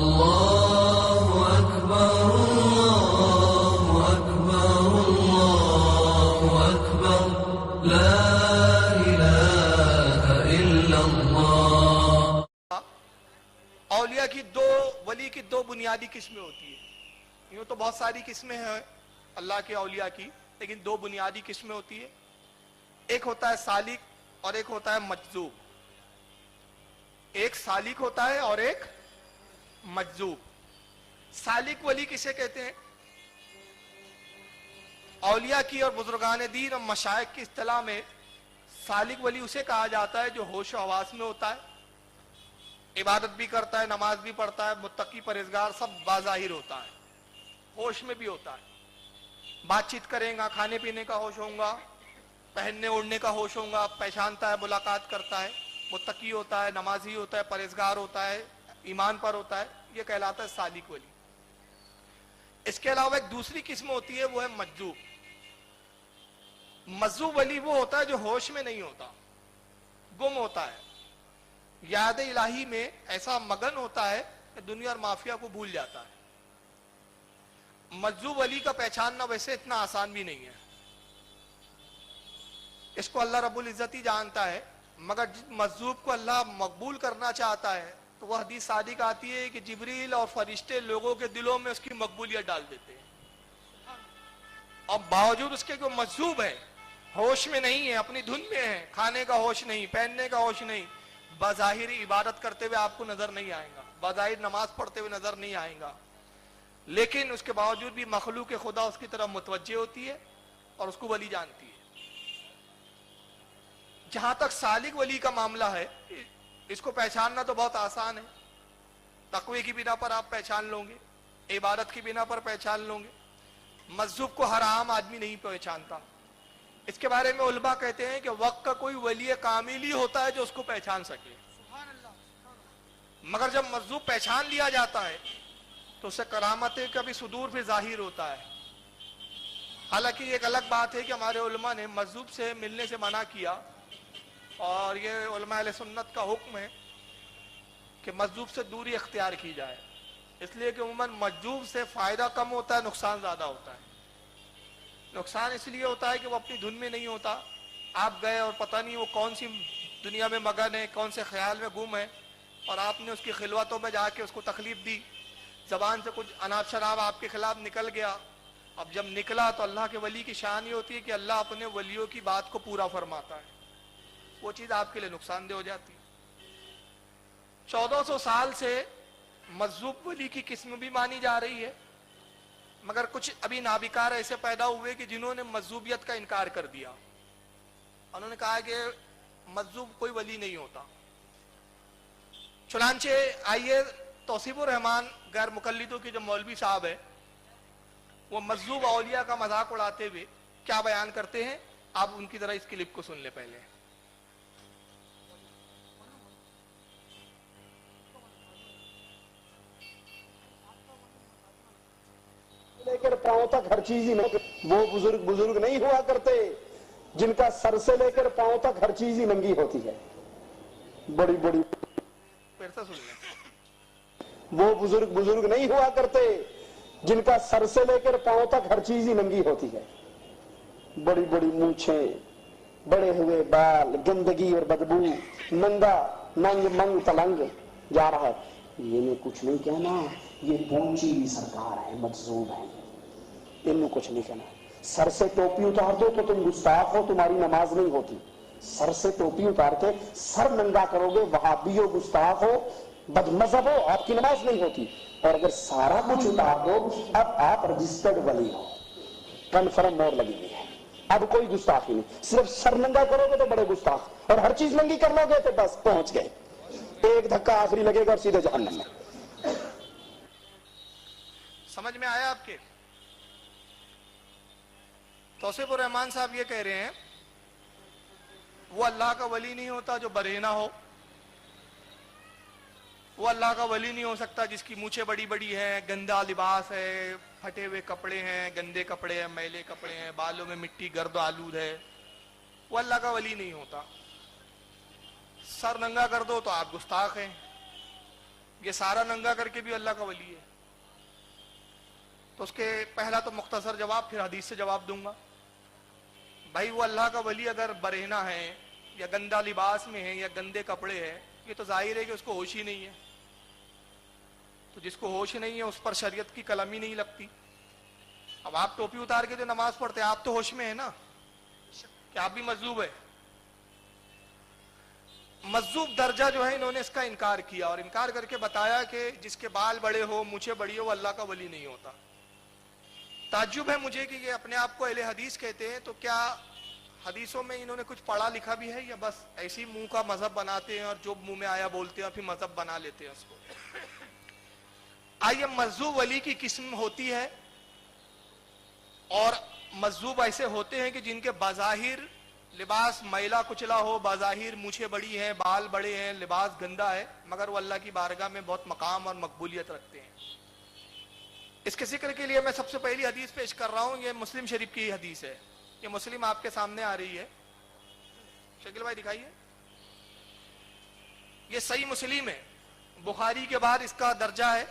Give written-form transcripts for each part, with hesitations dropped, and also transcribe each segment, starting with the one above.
اللہ اکبر اللہ اکبر اللہ اکبر لا الہ الا اللہ۔ اولیاء کی ولی کی دو بنیادی قسمیں ہوتی ہیں۔ یوں تو بہت ساری قسمیں ہیں اللہ کے اولیاء کی، لیکن دو بنیادی قسمیں ہوتی ہے۔ ایک ہوتا ہے سالک اور ایک ہوتا ہے مجذوب۔ ایک سالک ہوتا ہے اور ایک مجذوب۔ سالک ولی کسے کہتے ہیں؟ اولیاء کی اور بزرگان دین اور مشائخ کی اصطلاح میں سالک ولی اسے کہا جاتا ہے جو ہوش و حواس میں ہوتا ہے، عبادت بھی کرتا ہے، نماز بھی پڑھتا ہے، متقی پرہیزگار سب باظاہر ہوتا ہے، ہوش میں بھی ہوتا ہے، بات چیت کرے گا، کھانے پینے کا ہوش ہوگا، پہننے اوڑھنے کا ہوش ہوگا، پہچانتا ہے، ملاقات کرتا ہے، متقی ہوتا ہے، نمازی ہوتا ہے، پرہیزگار ہوتا ہے، ایمان پر ہوتا ہے، یہ کہلاتا ہے سالک ولی۔ اس کے علاوہ ایک دوسری قسم ہوتی ہے، وہ ہے مجذوب۔ مجذوب ولی وہ ہوتا ہے جو ہوش میں نہیں ہوتا، گم ہوتا ہے، یاد الہی میں ایسا مگن ہوتا ہے کہ دنیا اور مافیا کو بھول جاتا ہے۔ مجذوب ولی کا پہچاننا ویسے اتنا آسان بھی نہیں ہے، اس کو اللہ رب العزت ہی جانتا ہے، مگر جس مجذوب کو اللہ مقبول کرنا چاہتا ہے تو وہ حدیث صادق آتی ہے کہ جبریل اور فرشتے لوگوں کے دلوں میں اس کی مقبولیت ڈال دیتے ہیں، اور باوجود اس کے جو مجذوب ہے، ہوش میں نہیں ہے، اپنی دھن میں ہے، کھانے کا ہوش نہیں، پہننے کا ہوش نہیں، بظاہر عبادت کرتے ہوئے آپ کو نظر نہیں آئے گا، بظاہر نماز پڑھتے ہوئے نظر نہیں آئے گا، لیکن اس کے باوجود بھی مخلوق خدا اس کی طرف متوجہ ہوتی ہے اور اس کو ولی جانتی ہے۔ جہاں تک سالک ولی کا معاملہ ہے، اس کو پہچاننا تو بہت آسان ہے، تقوی کی بنا پر آپ پہچان لوں گے، عبادت کی بنا پر پہچان لوں گے۔ مجذوب کو ہر عام آدمی نہیں پہچانتا، اس کے بارے میں علماء کہتے ہیں کہ وقت کا کوئی ولی کامل ہی ہوتا ہے جو اس کو پہچان سکے، مگر جب مجذوب پہچان لیا جاتا ہے تو اسے کرامت کا بھی صدور پھر ظاہر ہوتا ہے۔ حالانکہ یہ ایک الگ بات ہے کہ ہمارے علماء نے مجذوب سے ملنے سے منع کیا، اور یہ علماء اہل سنت کا حکم ہے کہ مجذوب سے دوری اختیار کی جائے، اس لیے کہ عموماً مجذوب سے فائدہ کم ہوتا ہے، نقصان زیادہ ہوتا ہے۔ نقصان اس لیے ہوتا ہے کہ وہ اپنی دھن میں نہیں ہوتا، آپ گئے اور پتہ نہیں وہ کون سی دنیا میں مگن ہے، کون سے خیال میں گم ہے، اور آپ نے اس کی خلوتوں میں جا کے اس کو تکلیف دی، زبان سے کچھ اناب شراب آپ کے خلاف نکل گیا۔ اب جب نکلا تو اللہ کے ولی کی شان یہ ہوتی ہے کہ اللہ اپنے ولیوں کی بات کو پورا فرماتا ہے، وہ چیز آپ کے لیے نقصان دہ ہو جاتی ہے۔ 1400 سال سے مجذوب ولی کی قسم بھی مانی جا رہی ہے، مگر کچھ ابھی نابکار ایسے پیدا ہوئے کہ جنہوں نے مجذوبیت کا انکار کر دیا، انہوں نے کہا کہ مجذوب کوئی ولی نہیں ہوتا۔ چنانچہ آئیے توصیف الرحمان غیر مقلدوں کے جو مولوی صاحب ہے، وہ مجذوب اولیاء کا مذاق اڑاتے ہوئے کیا بیان کرتے ہیں، آپ ان کی ذرا اس کلپ کو سن لیں پہلے۔ لے کر پاؤں تک ہر چیز ہی وہ بزرگ نہیں ہوا کرتے جن کا سر سے لے کر پاؤں تک ہر چیز ہی ننگی ہوتی ہے۔ بڑی بڑی پھر سے سن لیں۔ وہ بزرگ نہیں ہوا کرتے جن کا سر سے لے کر پاؤں تک ہر چیز ہی ننگی ہوتی ہے۔ بڑی بڑی مونچھیں، بڑے ہوئے بال، گندگی اور بدبو، ننگا ننگ منگ تلنگ جا رہا ہے۔ یہ میں کچھ نہیں کہنا، یہ پہنچی بھی سرکار ہے، مجذوب ہے، انہوں کچھ نہیں کہنا۔ سر سے ٹوپی اتار دو تو تم گستاخ ہو، تمہاری نماز نہیں ہوتی۔ سر سے ٹوپی اتار کے سر ننگا کرو گے، وہابی ہو، گستاخ ہو، بد مذہب ہو، آپ کی نماز نہیں ہوتی۔ اور اگر سارا کچھ اتار دو، اب آپ رجسٹرڈ ولی ہو، کنفرم مور لگی ہوئی ہے، اب کوئی گستاخی نہیں۔ صرف سر ننگا کرو گے تو بڑے گستاخ، اور ہر چیز ننگی کر لو گے تو بس پہنچ گئے، ایک دھکا آخری لگے گا اور سیدھے جہنم میں۔ سمجھ میں آیا آپ کے؟ توصیف الرحمان صاحب یہ کہہ رہے ہیں وہ اللہ کا ولی نہیں ہوتا جو برہنہ ہو، وہ اللہ کا ولی نہیں ہو سکتا جس کی مونچھیں بڑی بڑی ہیں، گندا لباس ہے، پھٹے ہوئے کپڑے ہیں، گندے کپڑے ہیں، میلے کپڑے ہیں، بالوں میں مٹی گرد و آلود ہے، وہ اللہ کا ولی نہیں ہوتا۔ سر ننگا کر دو تو آپ گستاخ ہیں، یہ سارا ننگا کر کے بھی اللہ کا ولی ہے؟ تو اس کے پہلا تو مختصر جواب، پھر حدیث سے جواب دوں گا. بھائی وہ اللہ کا ولی اگر برہنہ ہے یا گندا لباس میں ہے یا گندے کپڑے ہیں، یہ تو ظاہر ہے کہ اس کو ہوش ہی نہیں ہے. تو جس کو ہوش نہیں ہے اس پر شریعت کی قلم ہی نہیں لگتی. اب آپ ٹوپی اتار کے جو نماز پڑھتے ہیں، آپ تو ہوش میں ہیں نا کہ آپ بھی مجذوب ہے. مجذوب درجہ جو ہے انہوں نے اس کا انکار کیا، اور انکار کر کے بتایا کہ جس کے بال بڑے ہو، مونچھیں بڑی ہو، وہ اللہ کا ولی نہیں ہوتا. تعجب ہے مجھے کہ یہ اپنے آپ کو اہل حدیث کہتے ہیں، تو کیا حدیثوں میں انہوں نے کچھ پڑھا لکھا بھی ہے، یا بس ایسی منہ کا مذہب بناتے ہیں اور جو منہ میں آیا بولتے ہیں اور پھر مذہب بنا لیتے ہیں اس کو؟ آئیے مجذوب ولی کی قسم ہوتی ہے، اور مجذوب ایسے ہوتے ہیں کہ جن کے بظاہر لباس میلا کچلا ہو، بظاہر مونچھیں بڑی ہیں، بال بڑے ہیں، لباس گندا ہے، مگر وہ اللہ کی بارگاہ میں بہت مقام اور مقبولیت رکھتے ہیں. اس کے ذکر کے لیے میں سب سے پہلی حدیث پیش کر رہا ہوں. یہ مسلم شریف کی حدیث ہے. یہ مسلم آپ کے سامنے آ رہی ہے. شکیل بھائی دکھائیے. یہ صحیح مسلم ہے. بخاری کے بعد اس کا درجہ ہے،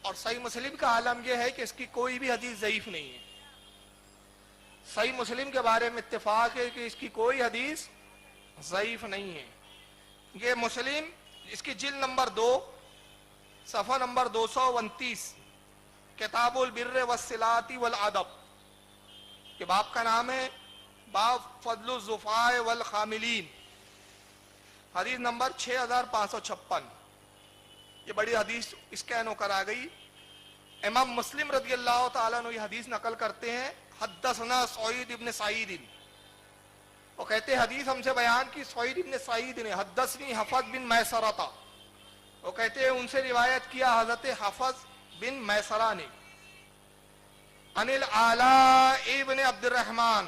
اور صحیح مسلم کا عالم یہ ہے کہ اس کی کوئی بھی حدیث ضعیف نہیں ہے. صحیح مسلم کے بارے میں اتفاق ہے کہ اس کی کوئی حدیث ضعیف نہیں ہے. یہ مسلم، اس کی جلد نمبر 2 صفحہ نمبر 229، کتاب البر والصلاۃ والادب. کہ باب کا نام ہے باب فضل الضفاء والخاملین، حدیث نمبر 6556. یہ بڑی حدیث اسکین ہو کر آ گئی. امام مسلم رضی اللہ تعالیٰ عنہ یہ حدیث نقل کرتے ہیں. حدثنا سعید ابن سعید، وہ کہتے ہیں حدیث ہم سے بیان کی سعید ابن سعید نے. حدثنی حفظ بن میسرہ، وہ کہتے ہیں ان سے روایت کیا حضرت حفظ بن میسرہ نے. عن العلاء ابن عبد الرحمن،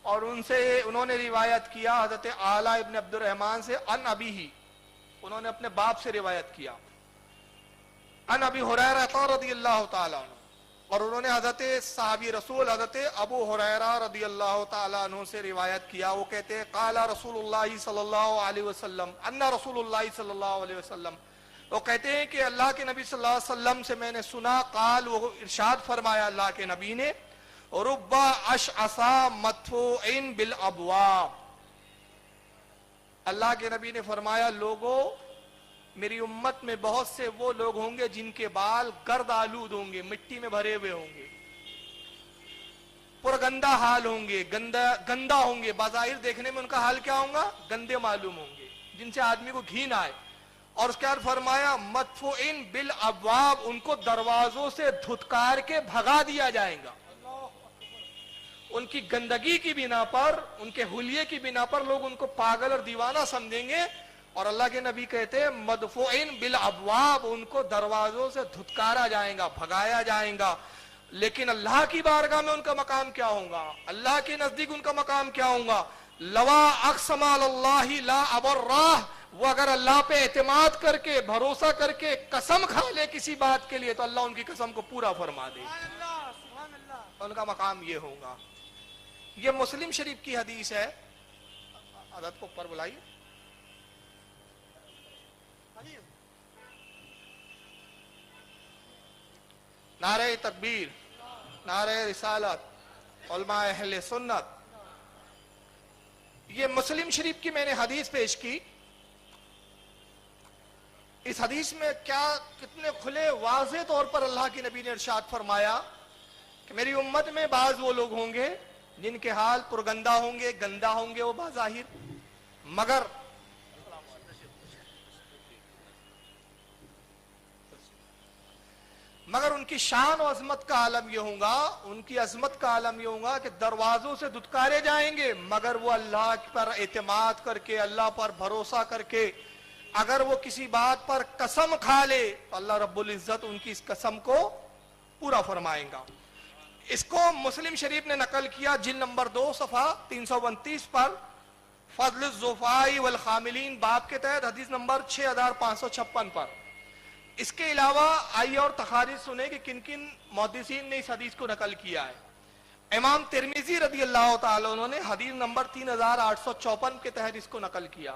اور ان سے انہوں نے روایت کیا حضرت اعلیٰ ابن عبد الرحمن سے. عن ابیہ، انہوں نے اپنے باپ سے روایت کیا. عن ابی ہریرہ رضی اللہ تعالیٰ عنہ، اور انہوں نے حضرت صحابی رسول حضرت ابو ہریرہ رضی اللہ تعالیٰ عنہ سے روایت کیا. وہ کہتے ہیں قال رسول اللہ صلی اللہ علیہ وسلم، ان رسول اللہ صلی اللہ علیہ وسلم، وہ کہتے ہیں کہ اللہ کے نبی صلی اللہ علیہ وسلم سے میں نے سنا. قال، وہ ارشاد فرمایا اللہ کے نبی نے، رب اشعث مدفوع بالابواب. اللہ کے نبی نے فرمایا لوگوں، میری امت میں بہت سے وہ لوگ ہوں گے جن کے بال گرد آلود ہوں گے، مٹی میں بھرے ہوئے ہوں گے، پرگندہ حال ہوں گے، گندا ہوں گے. بظاہر دیکھنے میں ان کا حال کیا ہوگا؟ گندے معلوم ہوں گے، جن سے آدمی کو گھین آئے. اور اس کے بعد فرمایا مدفوعین بالابواب، ان کو دروازوں سے دھتکار کے بھگا دیا جائے گا. ان کی گندگی کی بنا پر، ان کے حلیے کی بنا پر لوگ ان کو پاگل اور دیوانہ سمجھیں گے. اور اللہ کے نبی کہتے ہیں مدفوعین بالابواب، ان کو دروازوں سے دھتکارا جائے گا، بھگایا جائے گا. لیکن اللہ کی بارگاہ میں ان کا مقام کیا ہوگا؟ اللہ کے نزدیک ان کا مقام کیا ہوگا؟ لوا اقسم علی اللہ لا ابرہ، وہ اگر اللہ پہ اعتماد کر کے، بھروسہ کر کے قسم کھا لے کسی بات کے لیے، تو اللہ ان کی قسم کو پورا فرما دے. ان کا مقام یہ ہوگا. یہ مسلم شریف کی حدیث ہے. حضرت کو اوپر بلائیے. نعرہ تکبیر، نعرہ رسالت، علماء اہل سنت. یہ مسلم شریف کی میں نے حدیث پیش کی. اس حدیث میں کیا کتنے کھلے واضح طور پر اللہ کے نبی نے ارشاد فرمایا کہ میری امت میں بعض وہ لوگ ہوں گے جن کے حال پرگندہ ہوں گے، گندا ہوں گے وہ بظاہر، مگر ان کی شان و عظمت کا عالم یہ ہوگا، ان کی عظمت کا عالم یہ ہوگا کہ دروازوں سے دھتکارے جائیں گے، مگر وہ اللہ پر اعتماد کر کے، اللہ پر بھروسہ کر کے اگر وہ کسی بات پر قسم کھا لے تو اللہ رب العزت ان کی اس قسم کو پورا فرمائیں گا. اس کو مسلم شریف نے نقل کیا جلد نمبر 2 صفحہ 329 پر فضل الضفاء والخاملین باب کے تحت حدیث نمبر 6556 پر. اس کے علاوہ آئیے اور تخارج سنیں کہ کن کن محدثین نے اس حدیث کو نقل کیا ہے. امام ترمذی رضی اللہ تعالیٰ عنہ نے حدیث نمبر 3854 کے تحت اس کو نقل کیا.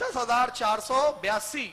10482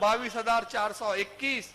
22421,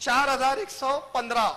4115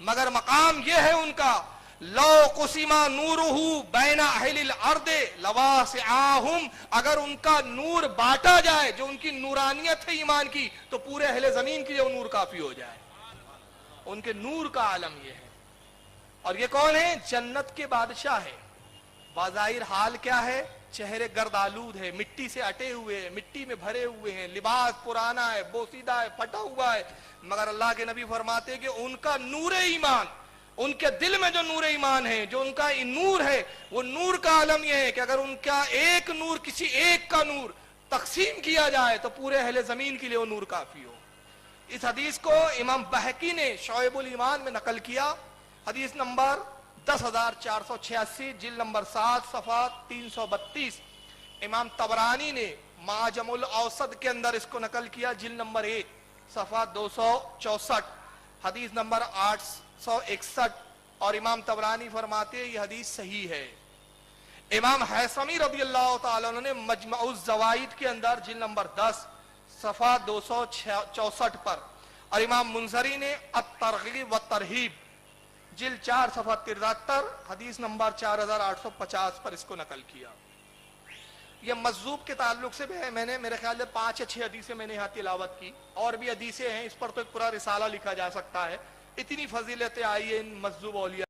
مگر مقام یہ ہے ان کا لو قسما نورہ بین اہل الارض لواسعاہم، اگر ان کا نور بانٹا جائے، جو ان کی نورانیت ہے ایمان کی، تو پورے اہل زمین کے لیے وہ نور کافی ہو جائے۔ ان کے نور کا عالم یہ ہے۔ اور یہ کون ہے؟ جنت کے بادشاہ ہے۔ بظاہر حال کیا ہے؟ چہرے گرد آلود ہے، مٹی سے اٹے ہوئے ہیں، مٹی میں بھرے ہوئے ہیں، لباس پرانا ہے، بوسیدہ ہے، پھٹا ہوا ہے، مگر اللہ کے نبی فرماتے ہیں کہ ان کا نور ایمان، ان کے دل میں جو نور ایمان ہے، جو ان کا نور ہے، وہ نور کا عالم یہ ہے کہ اگر ان کا ایک نور کسی ایک کا نور تقسیم کیا جائے تو پورے اہل زمین کے لیے وہ نور کافی ہو۔ اس حدیث کو امام بہقی نے شعب الایمان میں نقل کیا، حدیث نمبر 10,486، جلد نمبر 7، صفحہ 332۔ امام طبرانی نے معجم الاوسط کے اندر اس کو نقل کیا، جلد نمبر 1، صفحہ 264، حدیث نمبر 861، اور امام طبرانی فرماتے ہیں یہ حدیث صحیح ہے۔ امام حیثمی رضی اللہ تعالیٰ عنہ نے مجمع الزوائد کے اندر جلد نمبر 10، صفحہ 264 پر، اور امام منذری نے الترغیب والترہیب جلد 4، صفحہ 73، حدیث نمبر 4850 پر اس کو نقل کیا۔ یہ مجذوب کے تعلق سے بھی ہے، میں نے میرے خیال سے 5 یا 6 حدیثیں میں نے یہاں تلاوت کی، اور بھی حدیثیں ہیں، اس پر تو ایک پورا رسالہ لکھا جا سکتا ہے، اتنی فضیلتیں آئی ہیں ان مجذوب اولیاء